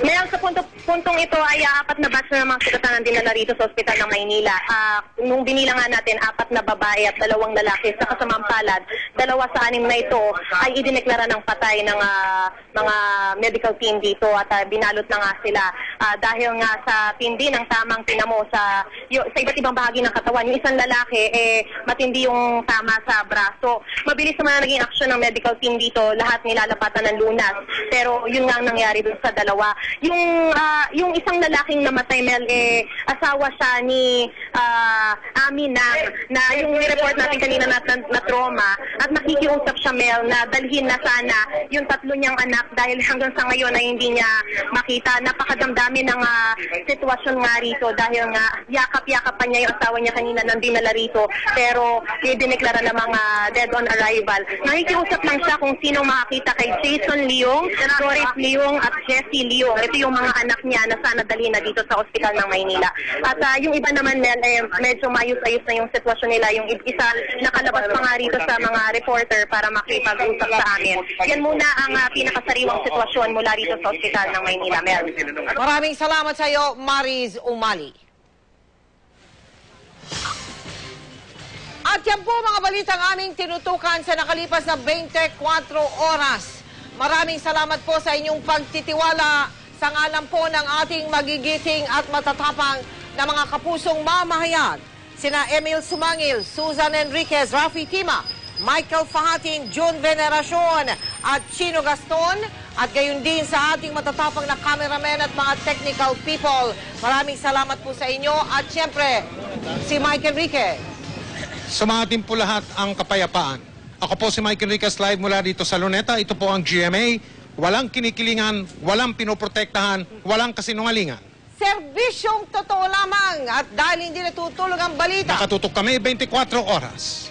Ngayon sa puntong ito ay 4 na batch na mga sugatan ang dinala rito sa ospital ng Maynila. Nung binilang nga natin, 4 na babae at 2 lalaki. Sa kasamang palad, 2 sa 6 na ito ay idineklara ng patay ng mga medical team dito at binalot na nga sila. Dahil nga sa tindi ng tamang tinamo sa iba't ibang bahagi ng katawan. Yung isang lalaki, matindi yung tama sa braso. Mabilis naman na naging aksyon ng medical team dito. Lahat nilalapatan ng lunas. Pero yun nga ang nangyari dun sa 2. Yung isang lalaking namatay, Mel, asawa siya ni Amin na yung report natin kanina na trauma at nakikiusap siya, Mel, na dalhin na sana yung 3 niyang anak dahil hanggang sa ngayon ay hindi niya makita. Napakadamdami ng sitwasyon nga rito dahil nga yakap-yakap pa niya yung asawa niya kanina nang dinala rito pero dineklara na mga dead on arrival. Nakikiusap lang siya kung sino makakita kay Jason Leong, Doris Leong at Jessie Leong. Ito yung mga anak niya na sana dalhin na dito sa ospital ng Maynila. At yung iba naman, Mel, medyo mayus-ayos na yung sitwasyon nila. Yung isa nakalabas pa nga rito sa mga reporter para makipag-usap sa amin. Yan muna ang pinakasariwang sitwasyon mula rito sa ospital ng Maynila, Mel. Maraming salamat sa iyo, Mariz Umali. At yan po mga balitang aming tinutukan sa nakalipas na 24 oras. Maraming salamat po sa inyong pagtitiwala sa ngalan po ng ating magigiting at matatapang na mga kapusong mamahayag. Sina Emil Sumangil, Susan Enriquez, Rafi Tima, Michael Fahatin, June Veneracion at Chino Gaston. At gayon din sa ating matatapang na cameraman at mga technical people. Maraming salamat po sa inyo. At siyempre, si Mike Enriquez. Sumatin po lahat ang kapayapaan. Ako po si Mike Enriquez live mula dito sa Luneta. Ito po ang GMA. Walang kinikilingan, walang pinoprotektahan, walang kasinungalingan. Serbisyong totoo lamang. At dahil hindi natutulog ang balita, Nakatutok kami 24 oras.